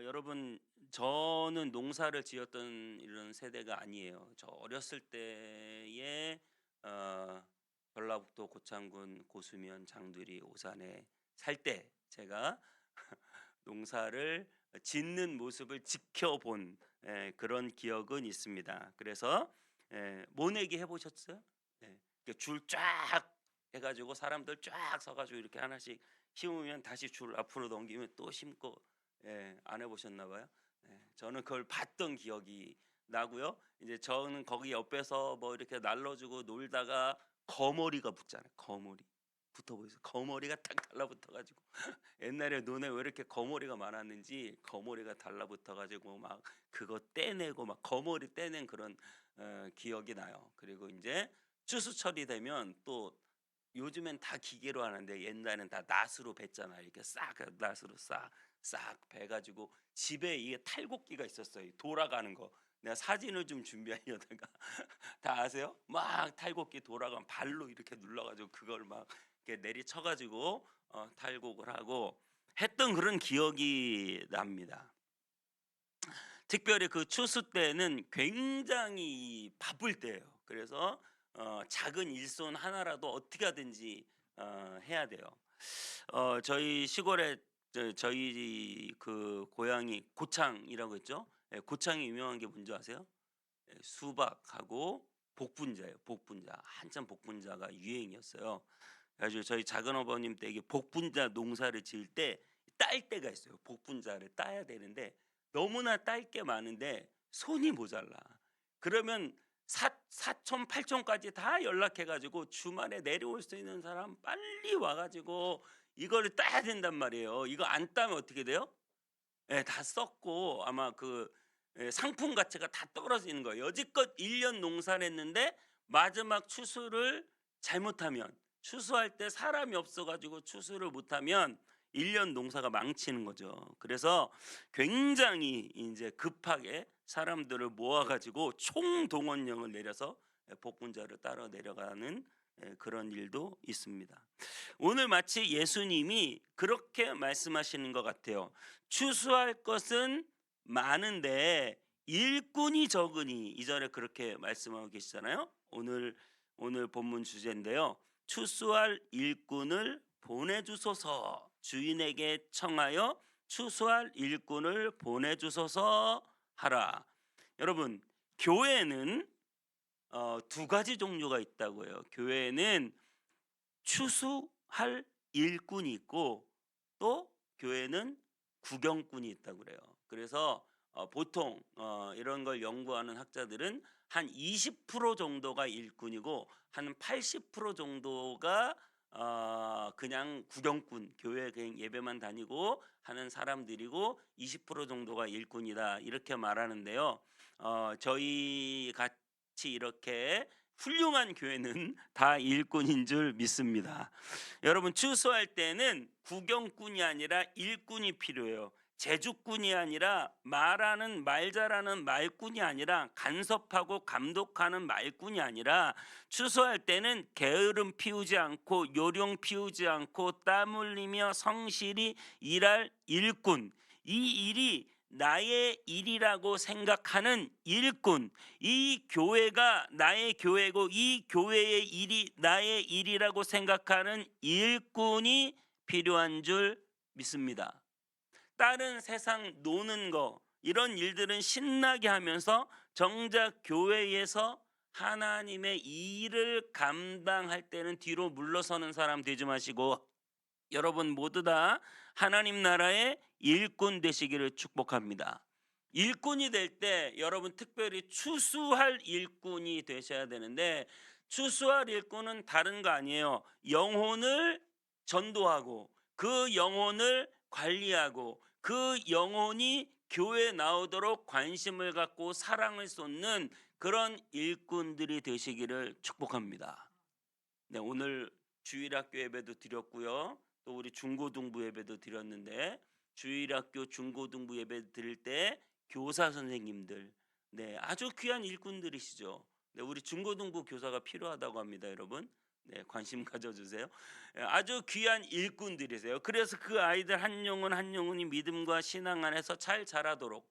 여러분, 저는 농사를 지었던 이런 세대가 아니에요. 저 어렸을 때에 어 전라북도 고창군 고수면 장두리 오산에 살 때 제가 농사를 짓는 모습을 지켜본 그런 기억은 있습니다. 그래서 모내기 해 보셨어요? 예. 줄 쫙 해 가지고 사람들 쫙 서 가지고 이렇게 하나씩 심으면 다시 줄 앞으로 넘기면 또 심고. 안 해 보셨나 봐요. 저는 그걸 봤던 기억이 나고요. 이제 저는 거기 옆에서 뭐 이렇게 날로 주고 놀다가 거머리가 붙잖아요. 거머리. 붙어 보이세요? 거머리가 딱 달라붙어 가지고 옛날에 논에 왜 이렇게 거머리가 많았는지 거머리가 달라붙어 가지고 막 그거 떼내고 막 거머리 떼낸 그런 기억이 나요. 그리고 인제 추수철이 되면 또 요즘엔 다 기계로 하는데 옛날엔 다 낫으로 뱄잖아요. 이렇게 싹 낫으로 싹 베 가지고 집에 이게 탈곡기가 있었어요, 이 돌아가는 거. 내가 사진을 좀 준비하려다가 다 아세요? 막 탈곡기 돌아가면 발로 이렇게 눌러 가지고 그걸 막 이렇게 내리쳐 가지고 탈곡을 하고 했던 그런 기억이 납니다. 특별히 그 추수 때는 굉장히 바쁠 때예요. 그래서 작은 일손 하나라도 어떻게 하든지 해야 돼요. 저희 시골에 저희 그 고향이 고창이라고 했죠. 예, 고창이 유명한 게 뭔지 아세요? 예, 수박하고 복분자예요. 복분자. 한참 복분자가 유행이었어요. 그래 가지고 저희 작은어머님 댁에 복분자 농사를 지을 때 딸 때가 있어요. 복분자를 따야 되는데 너무나 딸 게 많은데 손이 모자라. 그러면 사촌 팔촌까지 다 연락해 가지고 주말에 내려올 수 있는 사람 빨리 와 가지고 이거를 따야 된단 말이에요. 이거 안 따면 어떻게 돼요? 예, 다 썩고 아마 상품 가치가 다 떨어지는 거예요. 여지껏 1년 농사를 했는데 마지막 추수를 잘못하면, 추수할 때 사람이 없어 가지고 추수를 못하면 1년 농사가 망치는 거죠. 그래서 굉장히 인제 급하게 사람들을 모아 가지고 총동원령을 내려서 복분자를 따러 내려가는 그런 일도 있습니다. 오늘 마치 예수님이 그렇게 말씀하시는 것 같아요. 추수할 것은 많은데 일꾼이 적으니, 이 절에 그렇게 말씀하고 계시잖아요. 오늘 본문 주제인데요. 추수할 일꾼을 보내주소서. 주인에게 청하여 추수할 일꾼을 보내주소서 하라. 여러분, 교회는 두 가지 종류가 있다고 해요. 교회는 추수할 일꾼이 있고 또 교회는 구경꾼이 있다고 그래요. 그래서 보통 이런 걸 연구하는 학자들은 한 20% 정도가 일꾼이고 한 80% 정도가 그냥 구경꾼, 교회 그냥 예배만 다니고 하는 사람들이고 20% 정도가 일꾼이다, 이렇게 말하는데요. 저희 같이 이렇게 훌륭한 교회는 다 일꾼인 줄 믿습니다. 여러분, 추수할 때는 구경꾼이 아니라 일꾼이 필요해요. 제주꾼이 아니라 말하는 말 잘하는 말꾼이 아니라 간섭하고 감독하는 말꾼이 아니라 추수할 때는 게으름 피우지 않고 요령 피우지 않고 땀 흘리며 성실히 일할 일꾼, 이 일이 나의 일이라고 생각하는 일꾼, 이 교회가 나의 교회고 이 교회의 일이 나의 일이라고 생각하는 일꾼이 필요한 줄 믿습니다. 다른 세상 노는 거, 이런 일들은 신나게 하면서 정작 교회에서 하나님의 일을 감당할 때는 뒤로 물러서는 사람 되지 마시고 여러분 모두 다 하나님 나라의 일꾼 되시기를 축복합니다. 일꾼이 될 때 여러분 특별히 추수할 일꾼이 되셔야 되는데, 추수할 일꾼은 다른 거 아니에요. 영혼을 전도하고 그 영혼을 관리하고 그 영혼이 교회에 나오도록 관심을 갖고 사랑을 쏟는 그런 일꾼들이 되시기를 축복합니다. 네, 오늘 주일학교 예배도 드렸고요. 또 우리 중고등부 예배도 드렸는데, 주일학교 중고등부 예배 드릴 때 교사 선생님들, 네, 아주 귀한 일꾼들이시죠. 네, 우리 중고등부 교사가 필요하다고 합니다, 여러분. 네, 관심 가져주세요. 아주 귀한 일꾼들이세요. 그래서 그 아이들 한 영혼 한 영혼이 믿음과 신앙 안에서 잘 자라도록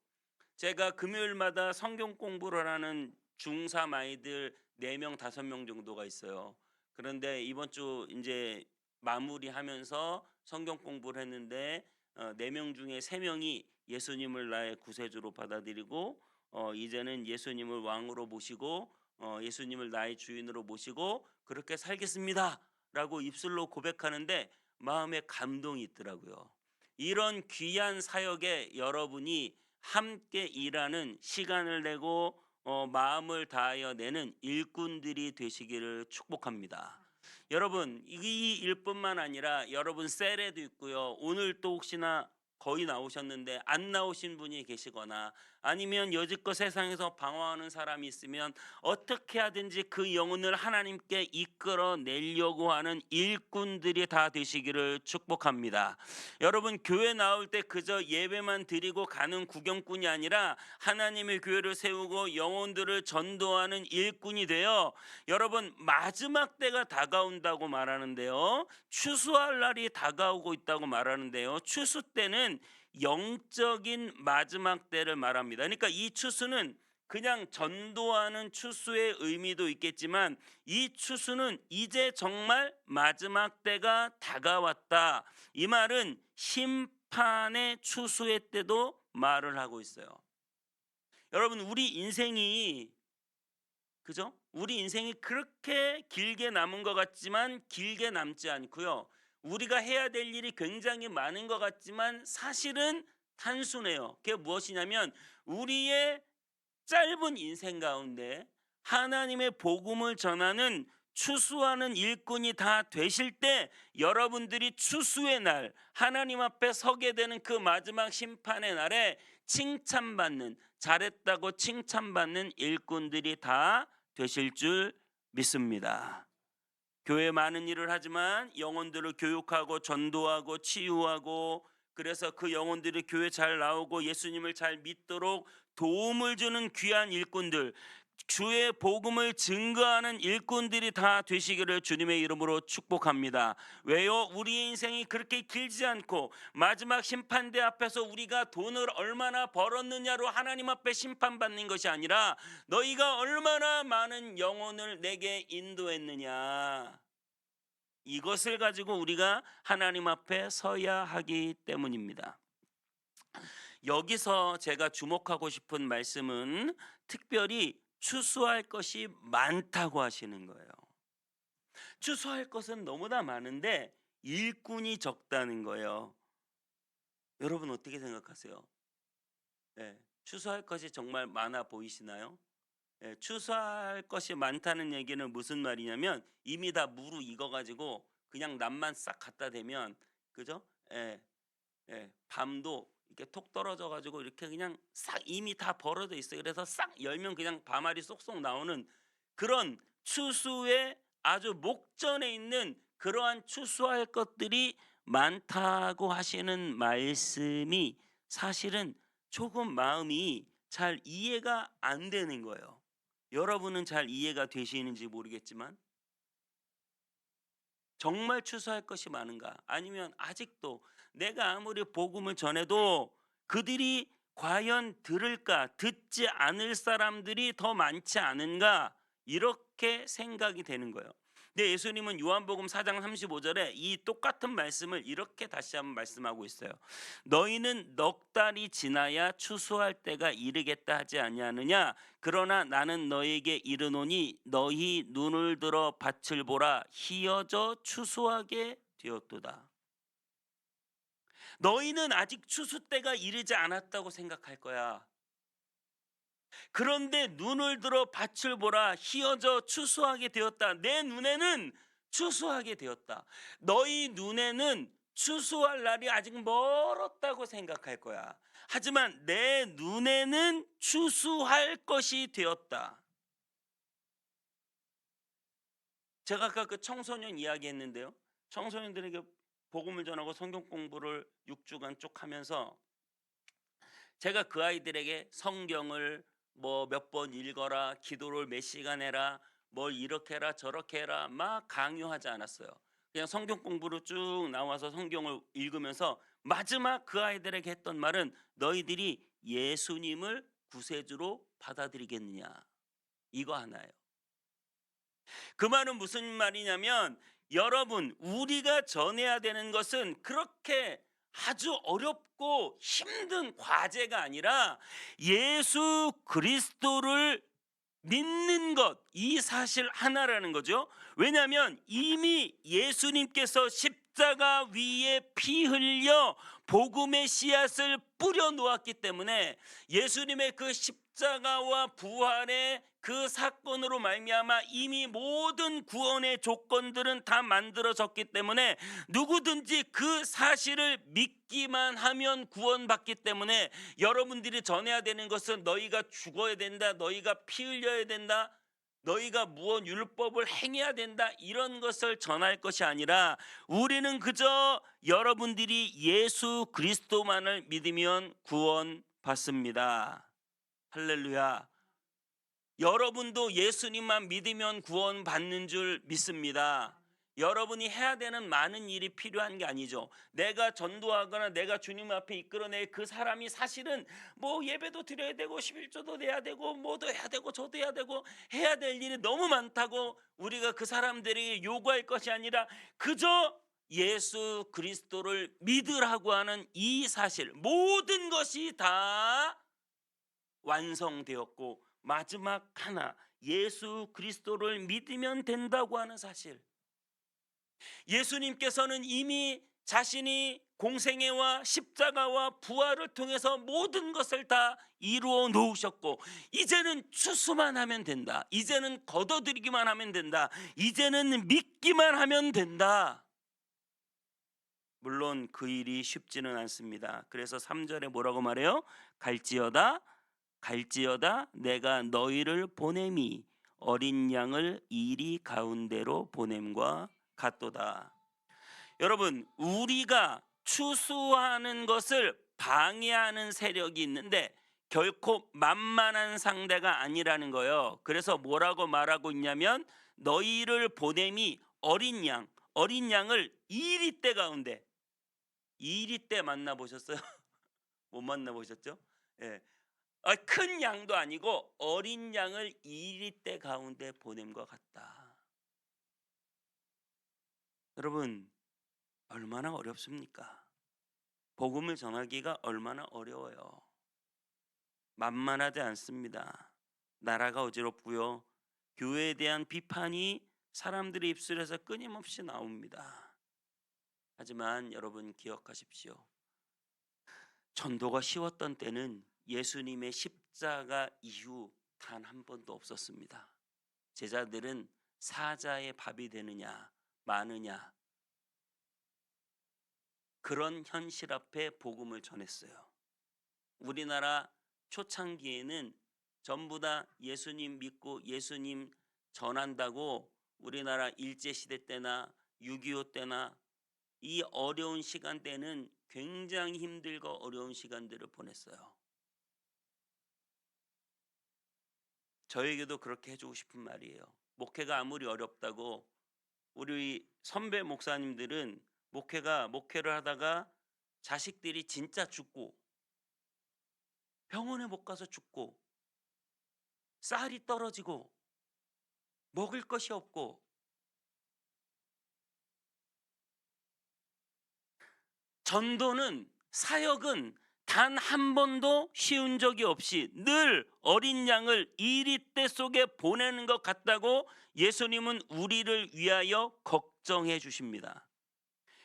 제가 금요일마다 성경 공부를 하는 중3 아이들 4명, 5명 정도가 있어요. 그런데 이번 주 이제 마무리하면서 성경 공부를 했는데 4명 중에 3명이 예수님을 나의 구세주로 받아들이고 이제는 예수님을 왕으로 모시고 예수님을 나의 주인으로 모시고 그렇게 살겠습니다라고 입술로 고백하는데 마음에 감동이 있더라고요. 이런 귀한 사역에 여러분이 함께 일하는 시간을 내고 마음을 다하여 내는 일꾼들이 되시기를 축복합니다. 여러분 이 일뿐만 아니라 여러분 셀에도 있고요. 오늘 또 혹시나 거의 나오셨는데 안 나오신 분이 계시거나 아니면 여지껏 세상에서 방황하는 사람이 있으면 어떻게 하든지 그 영혼을 하나님께 이끌어 내려고 하는 일꾼들이 다 되시기를 축복합니다. 여러분 교회 나올 때 그저 예배만 드리고 가는 구경꾼이 아니라 하나님의 교회를 세우고 영혼들을 전도하는 일꾼이 되어 여러분 마지막 때가 다가온다고 말하는데요. 추수할 날이 다가오고 있다고 말하는데요. 추수 때는 영적인 마지막 때를 말합니다. 그러니까 이 추수는 그냥 전도하는 추수의 의미도 있겠지만 이 추수는 이제 정말 마지막 때가 다가왔다. 이 말은 심판의 추수의 때도 말을 하고 있어요. 여러분 우리 인생이 그죠? 우리 인생이 그렇게 길게 남은 것 같지만 길게 남지 않고요. 우리가 해야 될 일이 굉장히 많은 것 같지만 사실은 단순해요. 그게 무엇이냐면 우리의 짧은 인생 가운데 하나님의 복음을 전하는 추수하는 일꾼이 다 되실 때 여러분들이 추수의 날 하나님 앞에 서게 되는 그 마지막 심판의 날에 칭찬받는 잘했다고 칭찬받는 일꾼들이 다 되실 줄 믿습니다. 교회 많은 일을 하지만 영혼들을 교육하고 전도하고 치유하고 그래서 그 영혼들이 교회 잘 나오고 예수님을 잘 믿도록 도움을 주는 귀한 일꾼들 주의 복음을 증거하는 일꾼들이 다 되시기를 주님의 이름으로 축복합니다. 왜요? 우리의 인생이 그렇게 길지 않고 마지막 심판대 앞에서 우리가 돈을 얼마나 벌었느냐로 하나님 앞에 심판받는 것이 아니라 너희가 얼마나 많은 영혼을 내게 인도했느냐 이것을 가지고 우리가 하나님 앞에 서야 하기 때문입니다. 여기서 제가 주목하고 싶은 말씀은 특별히 추수할 것이 많다고 하시는 거예요. 추수할 것은 너무나 많은데 일꾼이 적다는 거예요. 여러분 어떻게 생각하세요? 네, 추수할 것이 정말 많아 보이시나요? 네, 추수할 것이 많다는 얘기는 무슨 말이냐면 이미 다 무르익어 가지고 그냥 남만 싹 갖다 대면 그죠? 예, 예, 밤도 이렇게 톡 떨어져 가지고 이렇게 그냥 싹 이미 다 벌어져 있어요. 그래서 싹 열면 그냥 밤알이 쏙쏙 나오는 그런 추수의 아주 목전에 있는 그러한 추수할 것들이 많다고 하시는 말씀이 사실은 조금 마음이 잘 이해가 안 되는 거예요. 여러분은 잘 이해가 되시는지 모르겠지만 정말 추수할 것이 많은가? 아니면 아직도 내가 아무리 복음을 전해도 그들이 과연 들을까? 듣지 않을 사람들이 더 많지 않은가? 이렇게 생각이 되는 거예요. 근데 예수님은 요한복음 4장 35절에 이 똑같은 말씀을 이렇게 다시 한번 말씀하고 있어요. 너희는 넉 달이 지나야 추수할 때가 이르겠다 하지 아니하느냐? 그러나 나는 너에게 이르노니 너희 눈을 들어 밭을 보라 희어져 추수하게 되었도다. 너희는 아직 추수 때가 이르지 않았다고 생각할 거야. 그런데 눈을 들어 밭을 보라 희어져 추수하게 되었다. 내 눈에는 추수하게 되었다. 너희 눈에는 추수할 날이 아직 멀었다고 생각할 거야. 하지만 내 눈에는 추수할 것이 되었다. 제가 아까 그 청소년 이야기했는데요. 청소년들에게 복음을 전하고 성경 공부를 6주간 쭉 하면서 제가 그 아이들에게 성경을 뭐 몇 번 읽어라, 기도를 몇 시간 해라, 뭘 이렇게 해라 저렇게 해라 막 강요하지 않았어요. 그냥 성경 공부로 쭉 나와서 성경을 읽으면서 마지막 그 아이들에게 했던 말은 너희들이 예수님을 구세주로 받아들이겠느냐, 이거 하나예요. 그 말은 무슨 말이냐면, 여러분 우리가 전해야 되는 것은 그렇게 아주 어렵고 힘든 과제가 아니라 예수 그리스도를 믿는 것, 이 사실 하나라는 거죠. 왜냐하면 이미 예수님께서 십자가 위에 피 흘려 복음의 씨앗을 뿌려 놓았기 때문에, 예수님의 그 십자가와 부활의 그 사건으로 말미암아 이미 모든 구원의 조건들은 다 만들어졌기 때문에 누구든지 그 사실을 믿기만 하면 구원받기 때문에, 여러분들이 전해야 되는 것은 너희가 죽어야 된다, 너희가 피 흘려야 된다, 너희가 무엇 율법을 행해야 된다, 이런 것을 전할 것이 아니라 우리는 그저 여러분들이 예수 그리스도만을 믿으면 구원받습니다. 할렐루야. 여러분도 예수님만 믿으면 구원받는 줄 믿습니다. 여러분이 해야 되는 많은 일이 필요한 게 아니죠. 내가 전도하거나 내가 주님 앞에 이끌어낼 그 사람이 사실은 뭐 예배도 드려야 되고 11조도 내야 되고 뭐도 해야 되고 저도 해야 되고 해야 될 일이 너무 많다고 우리가 그 사람들이 요구할 것이 아니라 그저 예수 그리스도를 믿으라고 하는 이 사실, 모든 것이 다 완성되었고 마지막 하나, 예수 그리스도를 믿으면 된다고 하는 사실. 예수님께서는 이미 자신이 공생애와 십자가와 부활을 통해서 모든 것을 다 이루어 놓으셨고, 이제는 추수만 하면 된다, 이제는 거둬들이기만 하면 된다, 이제는 믿기만 하면 된다. 물론 그 일이 쉽지는 않습니다. 그래서 3절에 뭐라고 말해요? 갈지어다 내가 너희를 보냄이 어린 양을 이리 가운데로 보냄과 같도다. 여러분, 우리가 추수하는 것을 방해하는 세력이 있는데 결코 만만한 상대가 아니라는 거예요. 그래서 뭐라고 말하고 있냐면, 너희를 보냄이 어린 양을 이리 때 가운데. 이리 때 만나보셨어요? 못 만나보셨죠? 예. 큰 양도 아니고 어린 양을 이리대 가운데 보냄과 같다. 여러분, 얼마나 어렵습니까? 복음을 전하기가 얼마나 어려워요. 만만하지 않습니다. 나라가 어지럽고요, 교회에 대한 비판이 사람들의 입술에서 끊임없이 나옵니다. 하지만 여러분 기억하십시오. 전도가 쉬웠던 때는 예수님의 십자가 이후 단 한 번도 없었습니다. 제자들은 사자의 밥이 되느냐 마느냐, 그런 현실 앞에 복음을 전했어요. 우리나라 초창기에는 전부 다 예수님 믿고 예수님 전한다고 우리나라 일제시대 때나 6.25 때나 이 어려운 시간대는 굉장히 힘들고 어려운 시간들을 보냈어요. 저에게도 그렇게 해주고 싶은 말이에요. 목회가 아무리 어렵다고, 우리 선배 목사님들은 목회를 하다가 자식들이 진짜 죽고 병원에 못 가서 죽고 쌀이 떨어지고 먹을 것이 없고, 전도는 사역은 단 한 번도 쉬운 적이 없이 늘 어린 양을 이리대 속에 보내는 것 같다고 예수님은 우리를 위하여 걱정해 주십니다.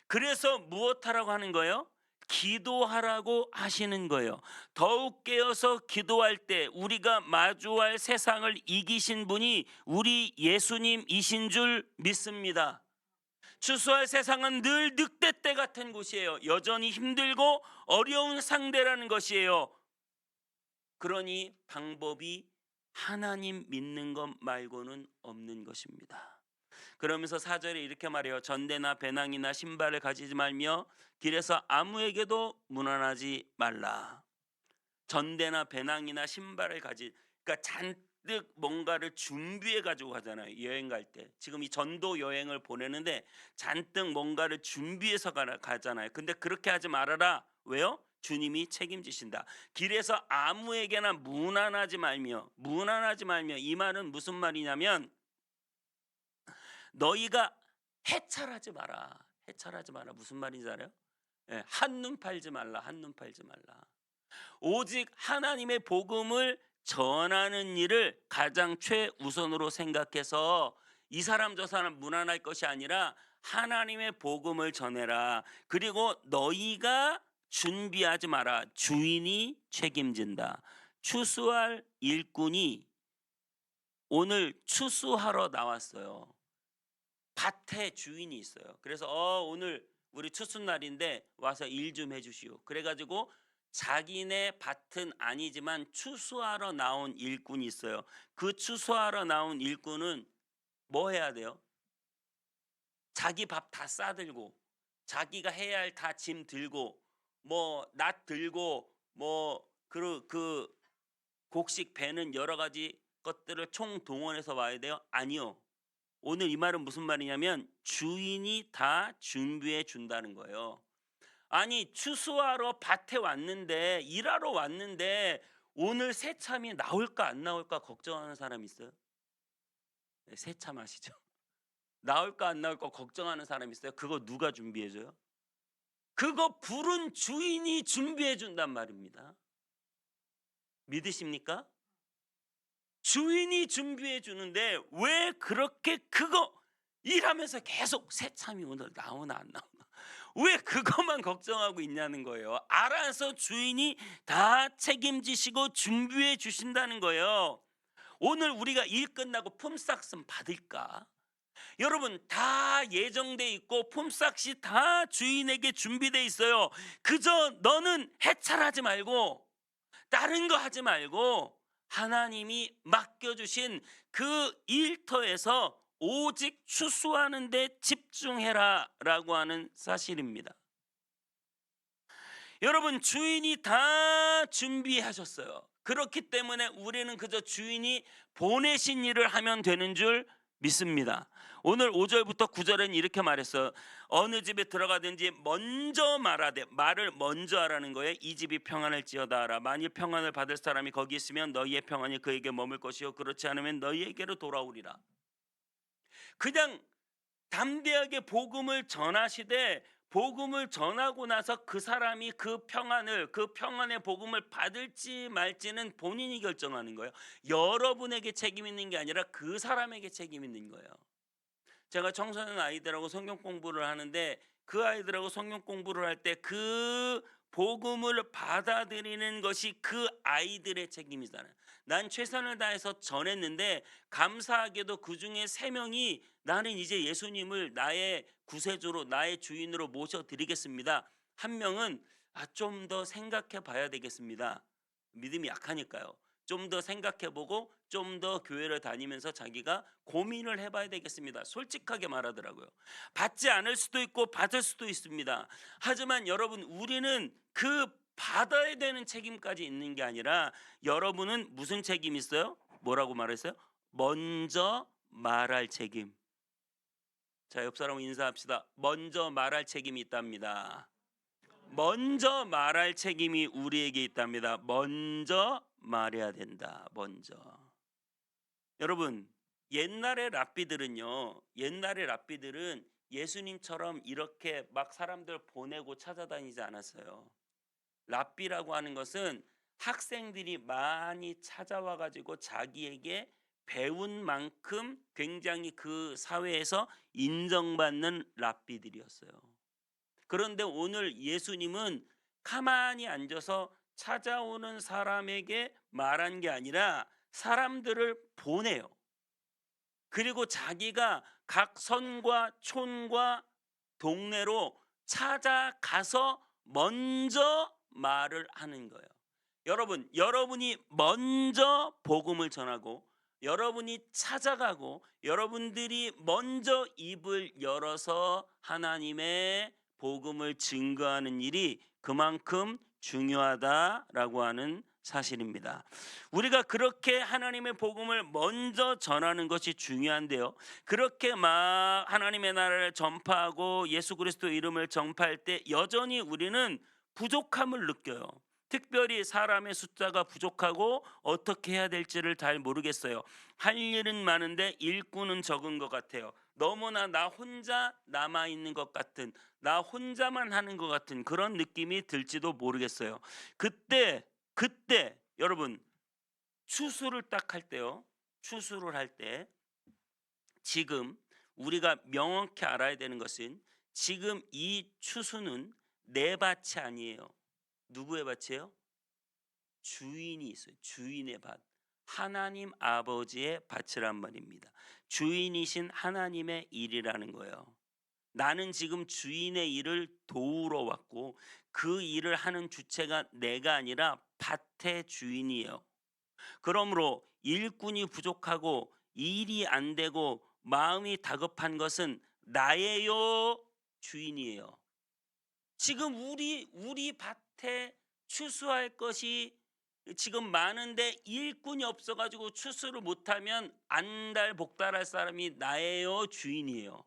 그래서 무엇하라고 하는 거예요? 기도하라고 하시는 거예요. 더욱 깨어서 기도할 때 우리가 마주할 세상을 이기신 분이 우리 예수님이신 줄 믿습니다. 추수할 세상은 늘 늑대 때 같은 곳이에요. 여전히 힘들고 어려운 상대라는 것이에요. 그러니 방법이 하나님 믿는 것 말고는 없는 것입니다. 그러면서 4절에 이렇게 말해요. 전대나 배낭이나 신발을 가지지 말며 길에서 아무에게도 문안하지 말라. 전대나 배낭이나 신발을 그러니까 잔뜩 뭔가를 준비해 가지고 가잖아요. 여행 갈 때. 지금 이 전도 여행을 보내는데 잔뜩 뭔가를 준비해서 가잖아요. 근데 그렇게 하지 말아라. 왜요? 주님이 책임지신다. 길에서 아무에게나 무난하지 말며 이 말은 무슨 말이냐면 너희가 해찰하지 마라. 해찰하지 마라. 무슨 말인지 알아요? 예, 한눈 팔지 말라. 한눈 팔지 말라. 오직 하나님의 복음을 전하는 일을 가장 최우선으로 생각해서 이 사람 저 사람 무난할 것이 아니라 하나님의 복음을 전해라. 그리고 너희가 준비하지 마라. 주인이 책임진다. 추수할 일꾼이 오늘 추수하러 나왔어요. 밭에 주인이 있어요. 그래서 오늘 우리 추수날인데 와서 일 좀 해주시오. 그래가지고 자기네 밭은 아니지만 추수하러 나온 일꾼이 있어요. 그 추수하러 나온 일꾼은 뭐 해야 돼요? 자기 밥 다 싸들고 자기가 해야 할 다 짐 들고 뭐 낫 들고 뭐 그 곡식 배는 여러 가지 것들을 총동원해서 와야 돼요? 아니요. 오늘 이 말은 무슨 말이냐면 주인이 다 준비해 준다는 거예요. 아니 추수하러 밭에 왔는데 일하러 왔는데 오늘 새참이 나올까 안 나올까 걱정하는 사람 있어요? 네, 새참 아시죠? 나올까 안 나올까 걱정하는 사람 있어요? 그거 누가 준비해 줘요? 그거 부른 주인이 준비해 준단 말입니다. 믿으십니까? 주인이 준비해 주는데 왜 그렇게 그거 일하면서 계속 새참이 오늘 나오나 안 나오나 왜 그것만 걱정하고 있냐는 거예요. 알아서 주인이 다 책임지시고 준비해 주신다는 거예요. 오늘 우리가 일 끝나고 품삯은 받을까? 여러분 다 예정돼 있고 품삯이 다 주인에게 준비돼 있어요. 그저 너는 해찰하지 말고 다른 거 하지 말고 하나님이 맡겨주신 그 일터에서 오직 추수하는 데 집중해라 라고 하는 사실입니다. 여러분 주인이 다 준비하셨어요. 그렇기 때문에 우리는 그저 주인이 보내신 일을 하면 되는 줄 믿습니다. 오늘 5절부터 9절은 이렇게 말했어요. 어느 집에 들어가든지 먼저 말하되, 말을 먼저 하라는 거예요. 이 집이 평안할지어다 하라. 만일 평안을 받을 사람이 거기 있으면 너희의 평안이 그에게 머물 것이요 그렇지 않으면 너희에게로 돌아오리라. 그냥 담대하게 복음을 전하시되 복음을 전하고 나서 그 사람이 그 평안의 복음을 받을지 말지는 본인이 결정하는 거예요. 여러분에게 책임 있는 게 아니라 그 사람에게 책임 있는 거예요. 제가 청소년 아이들하고 성경 공부를 하는데 그 아이들하고 성경 공부를 할 때 그 복음을 받아들이는 것이 그 아이들의 책임이잖아요. 난 최선을 다해서 전했는데 감사하게도 그 중에 3명이 나는 이제 예수님을 나의 구세주로 나의 주인으로 모셔드리겠습니다. 한 명은 좀 더 생각해 봐야 되겠습니다. 믿음이 약하니까요. 좀 더 생각해보고 좀 더 교회를 다니면서 자기가 고민을 해봐야 되겠습니다. 솔직하게 말하더라고요. 받지 않을 수도 있고 받을 수도 있습니다. 하지만 여러분 우리는 그 받아야 되는 책임까지 있는 게 아니라 여러분은 무슨 책임이 있어요? 뭐라고 말했어요? 먼저 말할 책임. 자, 옆 사람 인사합시다. 먼저 말할 책임이 있답니다. 먼저 말할 책임이 우리에게 있답니다. 먼저 말해야 된다. 먼저. 여러분 옛날의 옛날의 랍비들은 예수님처럼 이렇게 막 사람들 보내고 찾아다니지 않았어요. 랍비라고 하는 것은 학생들이 많이 찾아와 가지고 자기에게 배운 만큼 굉장히 그 사회에서 인정받는 랍비들이었어요. 그런데 오늘 예수님은 가만히 앉아서 찾아오는 사람에게 말한 게 아니라 사람들을 보내요. 그리고 자기가 각 선과 촌과 동네로 찾아가서 먼저 말을 하는 거예요. 여러분, 여러분이 먼저 복음을 전하고 여러분이 찾아가고 여러분들이 먼저 입을 열어서 하나님의 복음을 증거하는 일이 그만큼 중요하다라고 하는 사실입니다. 우리가 그렇게 하나님의 복음을 먼저 전하는 것이 중요한데요. 그렇게 막 하나님의 나라를 전파하고 예수 그리스도 이름을 전파할 때 여전히 우리는 부족함을 느껴요. 특별히 사람의 숫자가 부족하고 어떻게 해야 될지를 잘 모르겠어요. 할 일은 많은데 일꾼은 적은 것 같아요. 너무나 나 혼자 남아 있는 것 같은, 나 혼자만 하는 것 같은 그런 느낌이 들지도 모르겠어요. 그때 여러분 추수를 딱 할 때요. 추수를 할 때 지금 우리가 명확히 알아야 되는 것은 지금 이 추수는 내 밭이 아니에요. 누구의 밭이에요? 주인이 있어요. 주인의 밭. 하나님 아버지의 밭이란 말입니다. 주인이신 하나님의 일이라는 거예요. 나는 지금 주인의 일을 도우러 왔고 그 일을 하는 주체가 내가 아니라 밭의 주인이에요. 그러므로 일꾼이 부족하고 일이 안 되고 마음이 다급한 것은 나예요, 주인이에요. 지금 우리 밭에 추수할 것이 지금 많은데 일꾼이 없어가지고 추수를 못하면 안달복달할 사람이 나예요, 주인이에요.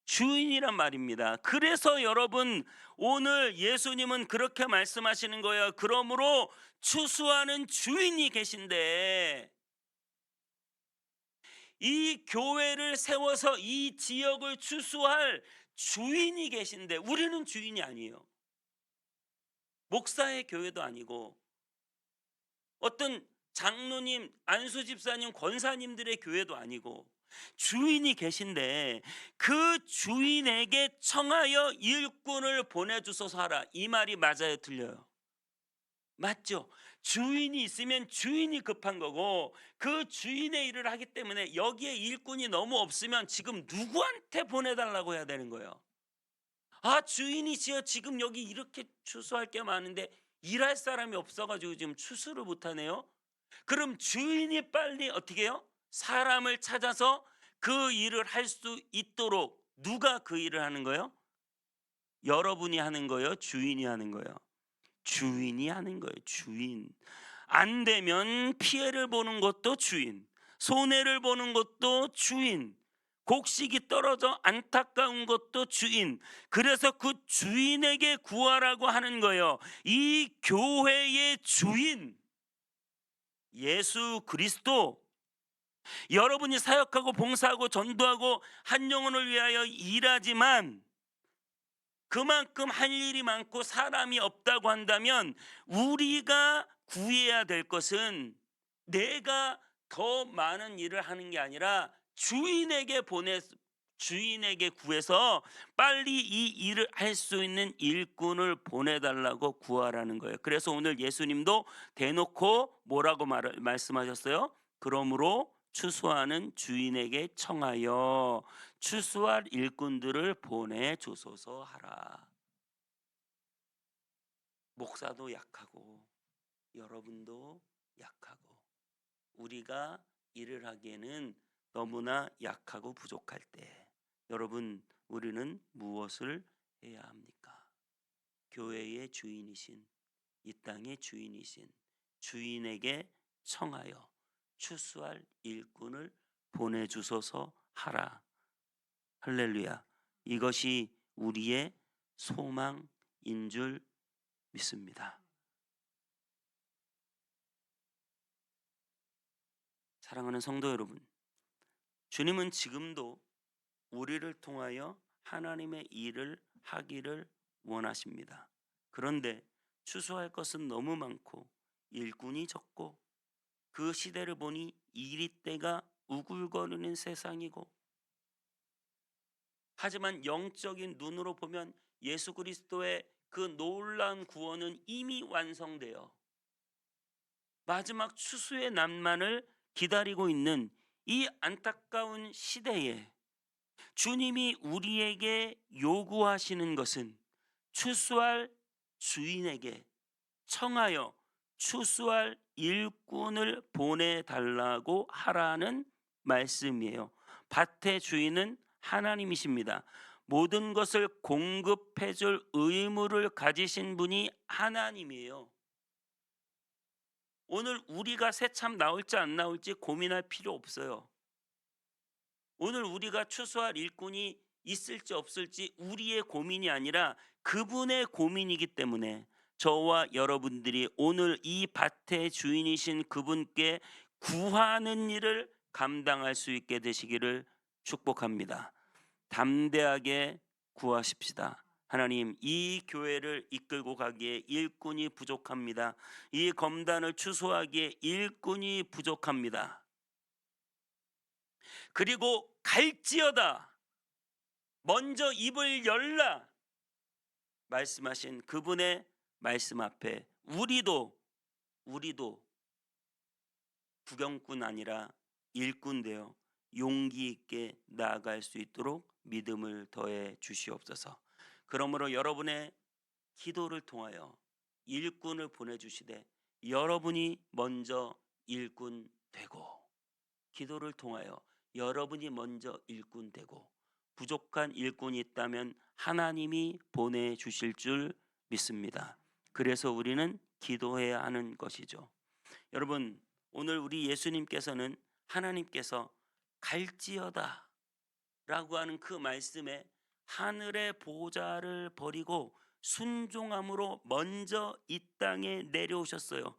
주인이란 말입니다. 그래서 여러분 오늘 예수님은 그렇게 말씀하시는 거예요. 그러므로 추수하는 주인이 계신데 이 교회를 세워서 이 지역을 추수할 주인이 계신데 우리는 주인이 아니에요. 목사의 교회도 아니고 어떤 장로님, 안수 집사님, 권사님들의 교회도 아니고 주인이 계신데 그 주인에게 청하여 일꾼을 보내주소서 하라. 이 말이 맞아요, 틀려요? 맞죠? 주인이 있으면 주인이 급한 거고 그 주인의 일을 하기 때문에 여기에 일꾼이 너무 없으면 지금 누구한테 보내달라고 해야 되는 거예요. 아, 주인이시여, 지금 여기 이렇게 추수할 게 많은데 일할 사람이 없어가지고 지금 추수를 못하네요. 그럼 주인이 빨리 어떻게 해요? 사람을 찾아서 그 일을 할 수 있도록. 누가 그 일을 하는 거예요? 여러분이 하는 거예요? 주인이 하는 거예요? 주인이 하는 거예요. 주인. 안 되면 피해를 보는 것도 주인, 손해를 보는 것도 주인, 곡식이 떨어져 안타까운 것도 주인. 그래서 그 주인에게 구하라고 하는 거예요. 이 교회의 주인 예수 그리스도. 여러분이 사역하고 봉사하고 전도하고 한 영혼을 위하여 일하지만 그만큼 할 일이 많고 사람이 없다고 한다면 우리가 구해야 될 것은 내가 더 많은 일을 하는 게 아니라 주인에게 구해서 빨리 이 일을 할 수 있는 일꾼을 보내달라고 구하라는 거예요. 그래서 오늘 예수님도 대놓고 뭐라고 말씀하셨어요? 그러므로 추수하는 주인에게 청하여 추수할 일꾼들을 보내주소서 하라. 목사도 약하고 여러분도 약하고 우리가 일을 하기에는 너무나 약하고 부족할 때 여러분 우리는 무엇을 해야 합니까? 교회의 주인이신, 이 땅의 주인이신 주인에게 청하여 추수할 일꾼을 보내주소서 하라. 할렐루야. 이것이 우리의 소망인 줄 믿습니다. 사랑하는 성도 여러분, 주님은 지금도 우리를 통하여 하나님의 일을 하기를 원하십니다. 그런데 추수할 것은 너무 많고 일꾼이 적고 그 시대를 보니 이리 때가 우글거리는 세상이고, 하지만 영적인 눈으로 보면 예수 그리스도의 그 놀라운 구원은 이미 완성되어 마지막 추수의 날만을 기다리고 있는 이 안타까운 시대에 주님이 우리에게 요구하시는 것은 추수할 주인에게 청하여 추수할 일꾼을 보내달라고 하라는 말씀이에요. 밭의 주인은 하나님이십니다. 모든 것을 공급해 줄 의무를 가지신 분이 하나님이에요. 오늘 우리가 새참 나올지 안 나올지 고민할 필요 없어요. 오늘 우리가 추수할 일꾼이 있을지 없을지 우리의 고민이 아니라 그분의 고민이기 때문에 저와 여러분들이 오늘 이 밭의 주인이신 그분께 구하는 일을 감당할 수 있게 되시기를 축복합니다. 담대하게 구하십시다. 하나님, 이 교회를 이끌고 가기에 일꾼이 부족합니다. 이 검단을 추수하기에 일꾼이 부족합니다. 그리고 갈지어다 먼저 입을 열라 말씀하신 그분의 말씀 앞에 우리도 구경꾼 아니라 일꾼 되어 용기 있게 나아갈 수 있도록 믿음을 더해 주시옵소서. 그러므로 여러분의 기도를 통하여 일꾼을 보내주시되 여러분이 먼저 일꾼 되고, 기도를 통하여 여러분이 먼저 일꾼 되고, 부족한 일꾼이 있다면 하나님이 보내주실 줄 믿습니다. 그래서 우리는 기도해야 하는 것이죠. 여러분, 오늘 우리 예수님께서는 하나님께서 갈지어다 라고 하는 그 말씀에 하늘의 보좌를 버리고 순종함으로 먼저 이 땅에 내려오셨어요.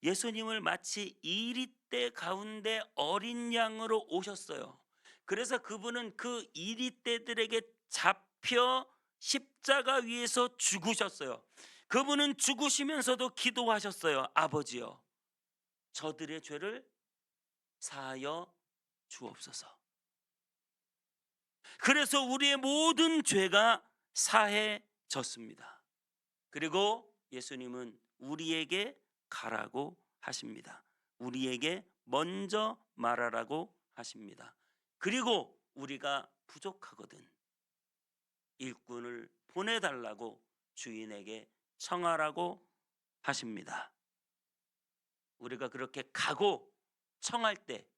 예수님을 마치 이리떼 가운데 어린 양으로 오셨어요. 그래서 그분은 그 이리떼들에게 잡혀 십자가 위에서 죽으셨어요. 그분은 죽으시면서도 기도하셨어요. 아버지여, 저들의 죄를 사하여 주옵소서. 그래서 우리의 모든 죄가 사해졌습니다. 그리고 예수님은 우리에게 가라고 하십니다. 우리에게 먼저 말하라고 하십니다. 그리고 우리가 부족하거든 일꾼을 보내달라고 주인에게 청하라고 하십니다. 우리가 그렇게 가고 청할 때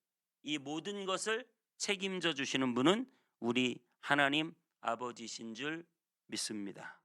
이 모든 것을 책임져 주시는 분은 우리 하나님 아버지신 줄 믿습니다.